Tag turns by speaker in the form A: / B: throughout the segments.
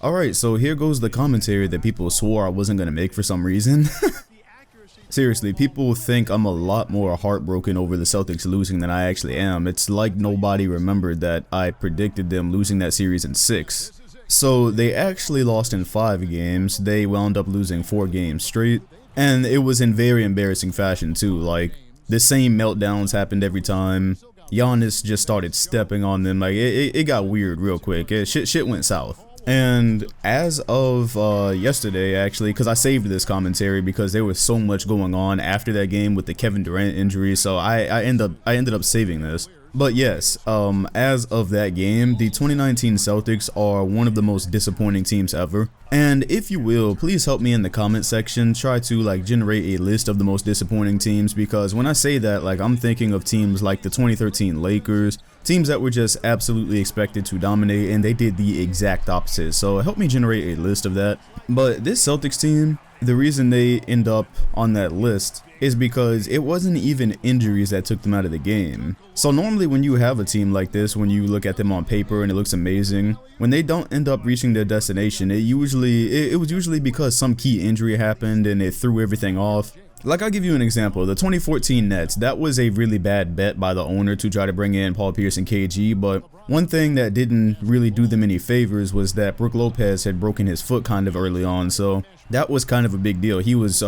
A: Alright, so here goes the commentary that people swore I wasn't going to make for some reason. Seriously, people think I'm a lot more heartbroken over the Celtics losing than I actually am. It's like nobody remembered that I predicted them losing that series in 6. So they actually lost in 5 games. They wound up losing 4 games straight. And it was in very embarrassing fashion too. Like, the same meltdowns happened every time. Giannis just started stepping on them. Like, it got weird real quick. Shit went south. And as of yesterday, actually, because I saved this commentary because there was so much going on after that game with the Kevin Durant injury, so I ended up saving this. But yes, as of that game, the 2019 Celtics are one of the most disappointing teams ever. And if you will, please help me in the comment section, try to like generate a list of the most disappointing teams, because when I say that, like, I'm thinking of teams like the 2013 Lakers, teams that were just absolutely expected to dominate, and they did the exact opposite. So help me generate a list of that. But this Celtics team, the reason they end up on that list is because it wasn't even injuries that took them out of the game. So normally when you have a team like this, when you look at them on paper and it looks amazing, when they don't end up reaching their destination, it was usually because some key injury happened and it threw everything off. Like, I'll give you an example. The 2014 Nets, that was a really bad bet by the owner to try to bring in Paul Pierce and KG, but one thing that didn't really do them any favors was that Brook Lopez had broken his foot kind of early on, so that was kind of a big deal. He was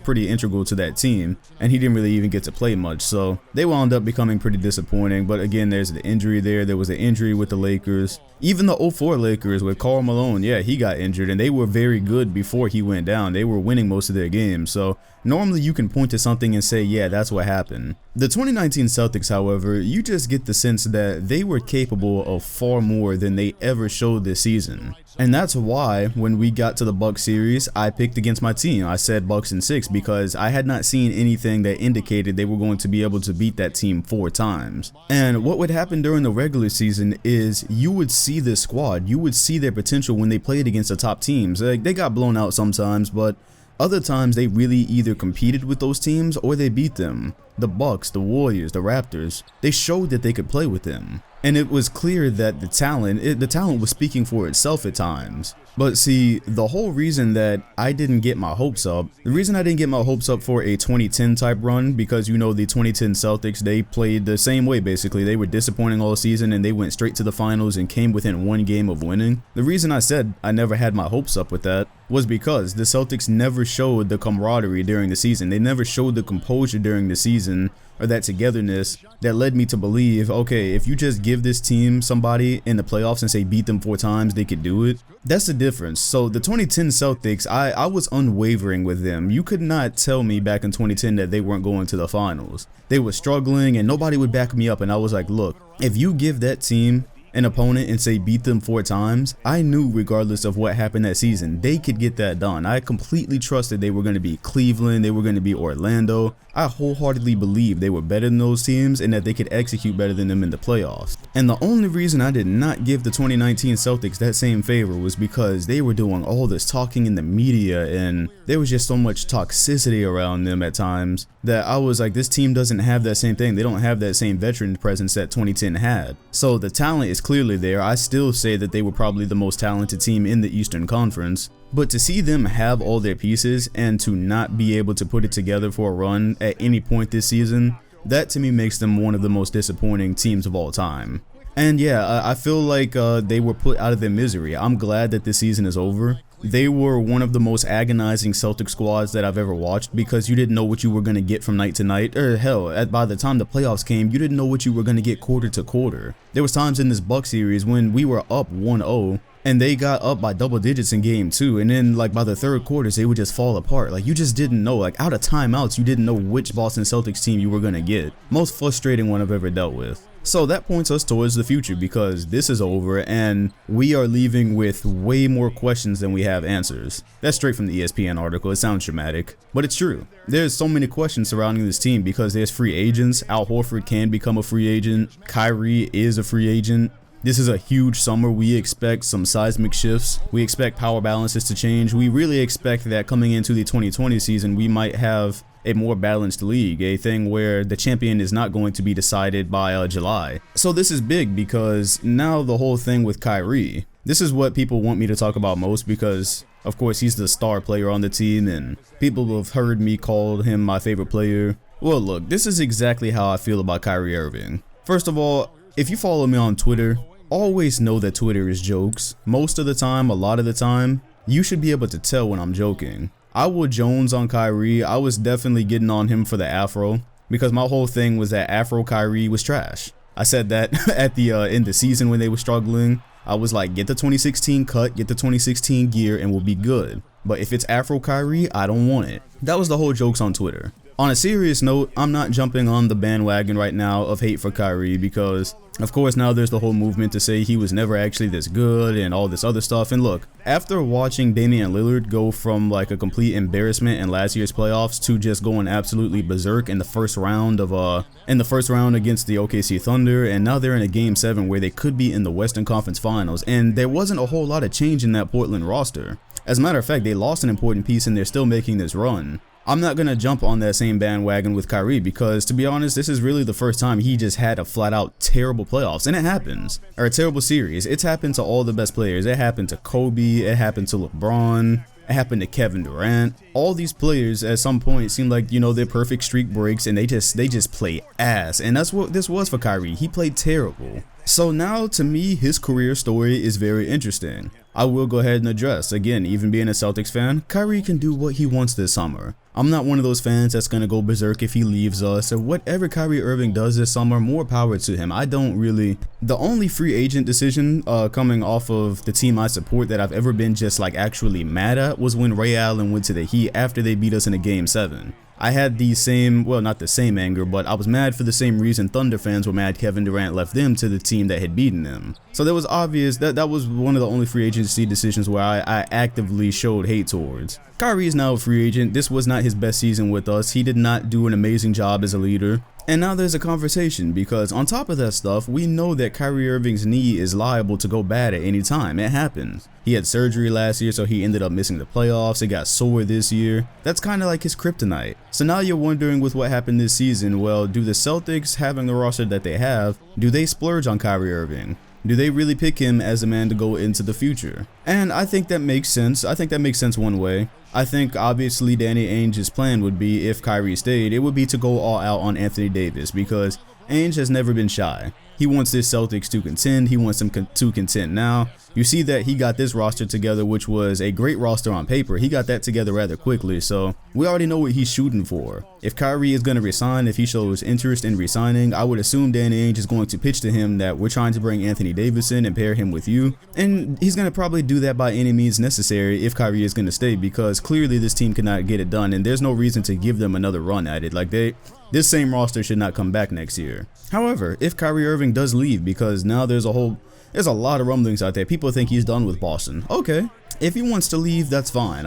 A: pretty integral to that team, and he didn't really even get to play much, so they wound up becoming pretty disappointing. But again, there's the injury there. There was an injury with the Lakers. Even the 04 Lakers with Karl Malone, yeah, he got injured, and they were very good before he went down. They were winning most of their games, so normally you can point to something and say, yeah, that's what happened. The 2019 Celtics, however, you just get the sense that they were capable of far more than they ever showed this season. And that's why when we got to the Bucks series, I picked against my team. I said Bucks in 6 because I had not seen anything that indicated they were going to be able to beat that team 4 times. And what would happen during the regular season is you would see this squad, you would see their potential when they played against the top teams. Like, they got blown out sometimes, but other times they really either competed with those teams or they beat them. The Bucks, the Warriors, the Raptors, they showed that they could play with them. And it was clear that the talent was speaking for itself at times. But see, the whole reason that I didn't get my hopes up, the reason I didn't get my hopes up for a 2010 type run, because you know the 2010 Celtics, they played the same way basically. They were disappointing all season and they went straight to the finals and came within 1 game of winning. The reason I said I never had my hopes up with that was because the Celtics never showed the camaraderie during the season. They never showed the composure during the season, or that togetherness that led me to believe, okay, if you just give this team somebody in the playoffs and say beat them 4 times, they could do it. That's the difference. So the 2010 Celtics, I was unwavering with them. You could not tell me back in 2010 that they weren't going to the finals. They were struggling and nobody would back me up, and I was like, look, if you give that team an opponent and say beat them 4 times, I knew regardless of what happened that season, they could get that done. I completely trusted they were going to be Cleveland, they were going to be Orlando. I wholeheartedly believed they were better than those teams and that they could execute better than them in the playoffs. And the only reason I did not give the 2019 Celtics that same favor was because they were doing all this talking in the media and there was just so much toxicity around them at times that I was like, this team doesn't have that same thing. They don't have that same veteran presence that 2010 had. So the talent is clearly there. I still say that they were probably the most talented team in the Eastern Conference. But to see them have all their pieces and to not be able to put it together for a run at any point this season, that to me makes them one of the most disappointing teams of all time. And yeah, I feel like they were put out of their misery. I'm glad that this season is over. They were one of the most agonizing Celtic squads that I've ever watched because you didn't know what you were going to get from night to night. Or hell, by the time the playoffs came, you didn't know what you were going to get quarter to quarter. There was times in this Bucks series when we were up 1-0 and they got up by double digits in game 2, and then like by the third quarters they would just fall apart. Like, you just didn't know. Like, out of timeouts, you didn't know which Boston Celtics team you were going to get. Most frustrating one I've ever dealt with. So that points us towards the future because this is over and we are leaving with way more questions than we have answers. That's straight from the ESPN article. It sounds dramatic, but it's true. There's so many questions surrounding this team because there's free agents. Al Horford can become a free agent. Kyrie is a free agent. This is a huge summer. We expect some seismic shifts. We expect power balances to change. We really expect that coming into the 2020 season, we might have a more balanced league, a thing where the champion is not going to be decided by July. So this is big because now the whole thing with Kyrie, this is what people want me to talk about most because, of course, he's the star player on the team and people have heard me call him my favorite player. Well, look, this is exactly how I feel about Kyrie Irving. First of all, if you follow me on Twitter, always know that Twitter is jokes. Most of the time, a lot of the time, you should be able to tell when I'm joking. I would Jones on Kyrie. I was definitely getting on him for the afro because my whole thing was that Afro Kyrie was trash. I said that at the end of the season when they were struggling. I was like, get the 2016 cut, get the 2016 gear, and we'll be good. But if it's Afro Kyrie, I don't want it. That was the whole jokes on Twitter. On a serious note, I'm not jumping on the bandwagon right now of hate for Kyrie because, of course, now there's the whole movement to say he was never actually this good and all this other stuff. And look, after watching Damian Lillard go from like a complete embarrassment in last year's playoffs to just going absolutely berserk in the first round against the OKC Thunder, and now they're in a game 7 where they could be in the Western Conference Finals, and there wasn't a whole lot of change in that Portland roster. As a matter of fact, they lost an important piece and they're still making this run. I'm not going to jump on that same bandwagon with Kyrie because, to be honest, this is really the first time he just had a flat-out terrible playoffs, and it happens. Or a terrible series. It's happened to all the best players. It happened to Kobe, it happened to LeBron, it happened to Kevin Durant. All these players at some point seem like, you know, their perfect streak breaks and they just play ass, and that's what this was for Kyrie. He played terrible. So now, to me, his career story is very interesting. I will go ahead and address, again, even being a Celtics fan, Kyrie can do what he wants this summer. I'm not one of those fans that's going to go berserk if he leaves us, or whatever Kyrie Irving does this summer, more power to him. I don't really. The only free agent decision coming off of the team I support that I've ever been just like actually mad at was when Ray Allen went to the Heat after they beat us in a game 7. I had the same, well, not the same anger, but I was mad for the same reason Thunder fans were mad Kevin Durant left them to the team that had beaten them. So that was obvious that was one of the only free agency decisions where I actively showed hate towards. Kyrie is now a free agent. This was not his best season with us. He did not do an amazing job as a leader. And now there's a conversation because on top of that stuff, we know that Kyrie Irving's knee is liable to go bad at any time. It happens. He had surgery last year, so he ended up missing the playoffs. It got sore this year. That's kind of like his kryptonite. So now you're wondering with what happened this season, well, do the Celtics, having the roster that they have, do they splurge on Kyrie Irving? Do they really pick him as a man to go into the future? And I think that makes sense. I think that makes sense one way. I think obviously Danny Ainge's plan would be, if Kyrie stayed, it would be to go all out on Anthony Davis because Ainge has never been shy. He wants this Celtics to contend. He wants them to contend now. You see that he got this roster together, which was a great roster on paper. He got that together rather quickly, so we already know what he's shooting for. If Kyrie is going to resign, if he shows interest in resigning, I would assume Danny Ainge is going to pitch to him that we're trying to bring Anthony Davis in and pair him with you. And he's going to probably do that by any means necessary if Kyrie is going to stay, because clearly this team cannot get it done, and there's no reason to give them another run at it. Like this same roster should not come back next year. However, if Kyrie Irving does leave, because now there's a lot of rumblings out there. People think he's done with Boston. Okay, if he wants to leave, that's fine.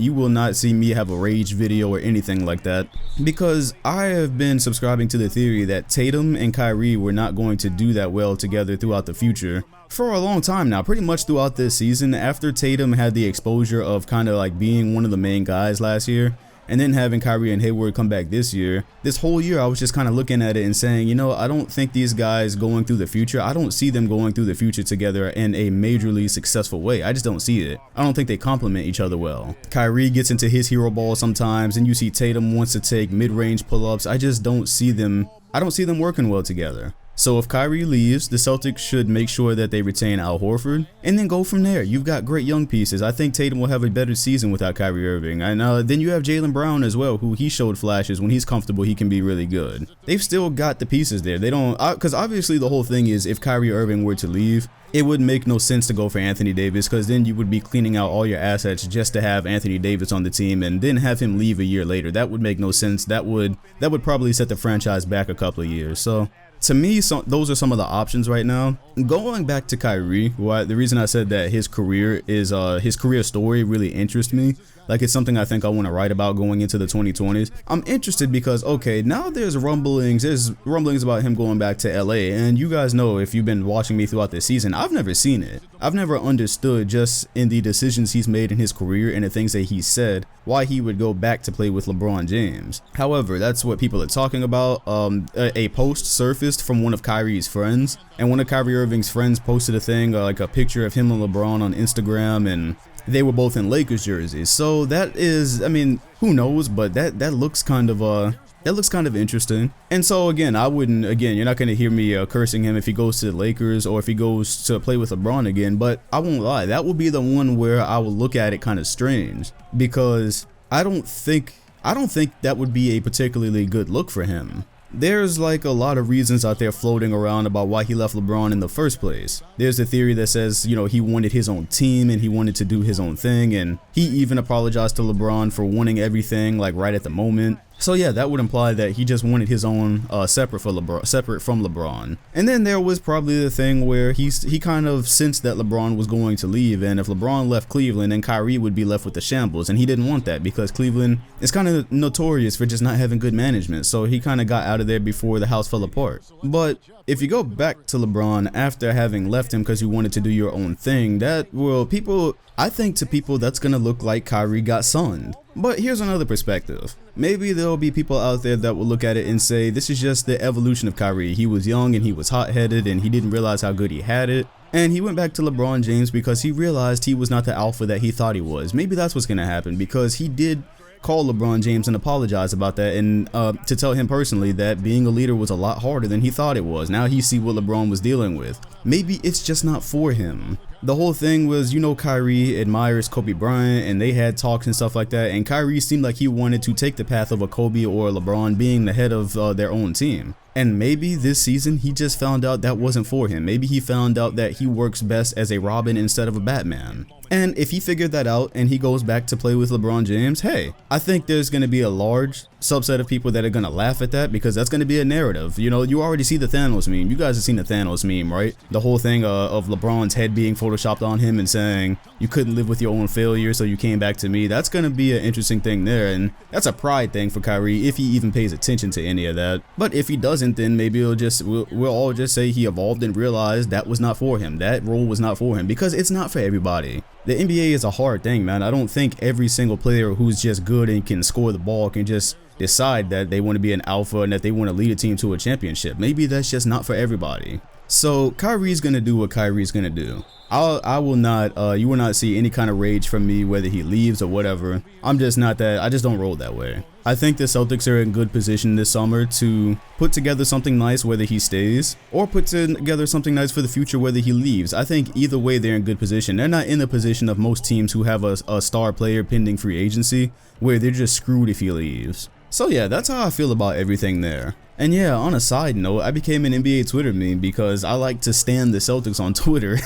A: You will not see me have a rage video or anything like that, because I have been subscribing to the theory that Tatum and Kyrie were not going to do that well together throughout the future for a long time now, pretty much throughout this season. After Tatum had the exposure of kind of like being one of the main guys last year, and then having Kyrie and Hayward come back this year, this whole year I was just kind of looking at it and saying, you know, I don't think these guys going through the future, I don't see them going through the future together in a majorly successful way. I just don't see it. I don't think they complement each other well. Kyrie gets into his hero ball sometimes, and you see Tatum wants to take mid-range pull-ups. I just don't see them. I don't see them working well together. So if Kyrie leaves, the Celtics should make sure that they retain Al Horford and then go from there. You've got great young pieces. I think Tatum will have a better season without Kyrie Irving. And then you have Jaylen Brown as well, who he showed flashes. When he's comfortable, he can be really good. They've still got the pieces there. They don't, because obviously the whole thing is if Kyrie Irving were to leave, it would make no sense to go for Anthony Davis, because then you would be cleaning out all your assets just to have Anthony Davis on the team and then have him leave a year later. That would make no sense. That would probably set the franchise back a couple of years. So to me, those are some of the options right now. Going back to Kyrie, the reason I said that his career story really interests me. Like, it's something I think I want to write about going into the 2020s. I'm interested because, okay, now there's rumblings about him going back to LA, and you guys know, if you've been watching me throughout this season, I've never seen it. I've never understood, just in the decisions he's made in his career and the things that he said, why he would go back to play with LeBron James. However, that's what people are talking about. A post surfaced from one of Kyrie's friends, and one of Kyrie Irving's friends posted a thing, like a picture of him and LeBron on Instagram, and they were both in Lakers jerseys. So that is, I mean, who knows, but that looks kind of interesting. And so again, you're not going to hear me cursing him if he goes to the Lakers or if he goes to play with LeBron again, but I won't lie, that will be the one where I will look at it kind of strange, because I don't think that would be a particularly good look for him. There's like a lot of reasons out there floating around about why he left LeBron in the first place. There's a theory that says, you know, he wanted his own team and he wanted to do his own thing, and he even apologized to LeBron for wanting everything like right at the moment. So yeah, that would imply that he just wanted his own separate from LeBron. And then there was probably the thing where he kind of sensed that LeBron was going to leave, and if LeBron left Cleveland, then Kyrie would be left with the shambles, and he didn't want that because Cleveland is kind of notorious for just not having good management. So he kind of got out of there before the house fell apart. But if you go back to LeBron after having left him because you wanted to do your own thing, I think to people that's gonna look like Kyrie got sunned. But here's another perspective. Maybe there'll be people out there that will look at it and say this is just the evolution of Kyrie. He was young and he was hot-headed and he didn't realize how good he had it. And he went back to LeBron James because he realized he was not the alpha that he thought he was. Maybe that's what's gonna happen, because he did call LeBron James and apologize about that, and to tell him personally that being a leader was a lot harder than he thought it was. Now he see what LeBron was dealing with. Maybe it's just not for him. The whole thing was, you know, Kyrie admires Kobe Bryant and they had talks and stuff like that, and Kyrie seemed like he wanted to take the path of a Kobe or a LeBron being the head of their own team. And maybe this season he just found out that wasn't for him. Maybe he found out that he works best as a Robin instead of a Batman. And if he figured that out and he goes back to play with LeBron James, hey, I think there's going to be a large subset of people that are going to laugh at that, because that's going to be a narrative. You know, you already see the Thanos meme. You guys have seen the Thanos meme, right? The whole thing of LeBron's head being photoshopped on him and saying, you couldn't live with your own failure, so you came back to me. That's going to be an interesting thing there, and that's a pride thing for Kyrie if he even pays attention to any of that. But if he doesn't, then maybe we'll all just say he evolved and realized that was not for him. That role was not for him, because it's not for everybody. The NBA is a hard thing, man. I don't think every single player who's just good and can score the ball can just decide that they want to be an alpha and that they want to lead a team to a championship. Maybe that's just not for everybody. So Kyrie's gonna do what Kyrie's gonna do. You will not see any kind of rage from me whether he leaves or whatever. I just don't roll that way. I think the Celtics are in good position this summer to put together something nice whether he stays, or put together something nice for the future whether he leaves. I think either way they're in good position. They're not in the position of most teams who have a star player pending free agency, where they're just screwed if he leaves. So yeah, that's how I feel about everything there. And yeah, on a side note, I became an NBA Twitter meme because I like to stan the Celtics on Twitter.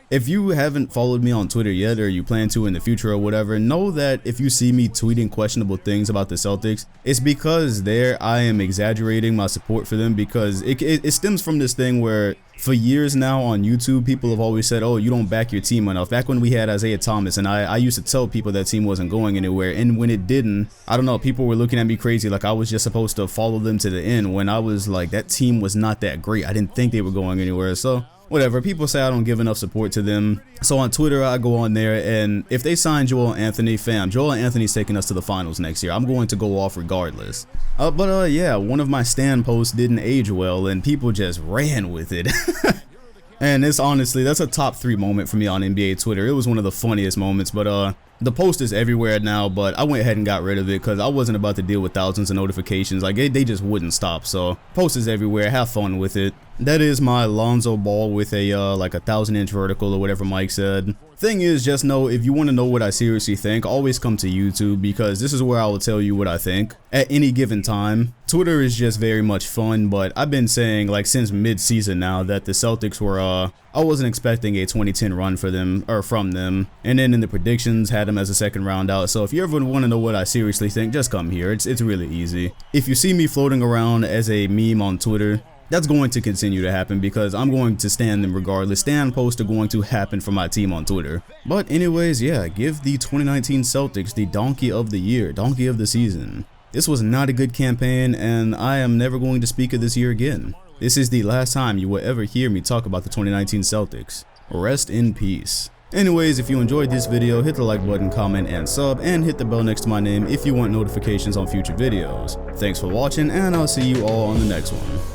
A: If you haven't followed me on Twitter yet, or you plan to in the future or whatever, know that if you see me tweeting questionable things about the Celtics, it's because I am exaggerating my support for them, because it stems from this thing where for years now on YouTube, people have always said, oh, you don't back your team enough. Back when we had Isaiah Thomas, and I used to tell people that team wasn't going anywhere, and when it didn't, I don't know, people were looking at me crazy like I was just supposed to follow them to the end, when I was like, that team was not that great. I didn't think they were going anywhere. So whatever, people say I don't give enough support to them. So on Twitter, I go on there, and if they sign Joel Anthony, Joel Anthony's taking us to the finals next year. I'm going to go off regardless. Yeah, one of my Stan posts didn't age well, and people just ran with it. And it's honestly, that's a top 3 moment for me on NBA Twitter. It was one of the funniest moments, but the post is everywhere now, but I went ahead and got rid of it because I wasn't about to deal with thousands of notifications. Like, they just wouldn't stop. So post is everywhere. Have fun with it. That is my Lonzo Ball with a like a 1,000-inch vertical or whatever Mike said. Thing is, just know, if you want to know what I seriously think, always come to YouTube, because this is where I will tell you what I think at any given time. Twitter is just very much fun, but I've been saying like since mid-season now that the Celtics were I wasn't expecting a 2010 run for them, or from them, and then in the predictions had them as a second round out. So if you ever want to know what I seriously think, just come here. It's really easy. If you see me floating around as a meme on Twitter, That's going to continue to happen because I'm going to stand them regardless. Stand posts are going to happen for my team on Twitter. But anyways, yeah, give the 2019 Celtics the donkey of the year, donkey of the season. This was not a good campaign, and I am never going to speak of this year again. This is the last time you will ever hear me talk about the 2019 Celtics. Rest in peace. Anyways, if you enjoyed this video, hit the like button, comment, and sub, and hit the bell next to my name if you want notifications on future videos. Thanks for watching, and I'll see you all on the next one.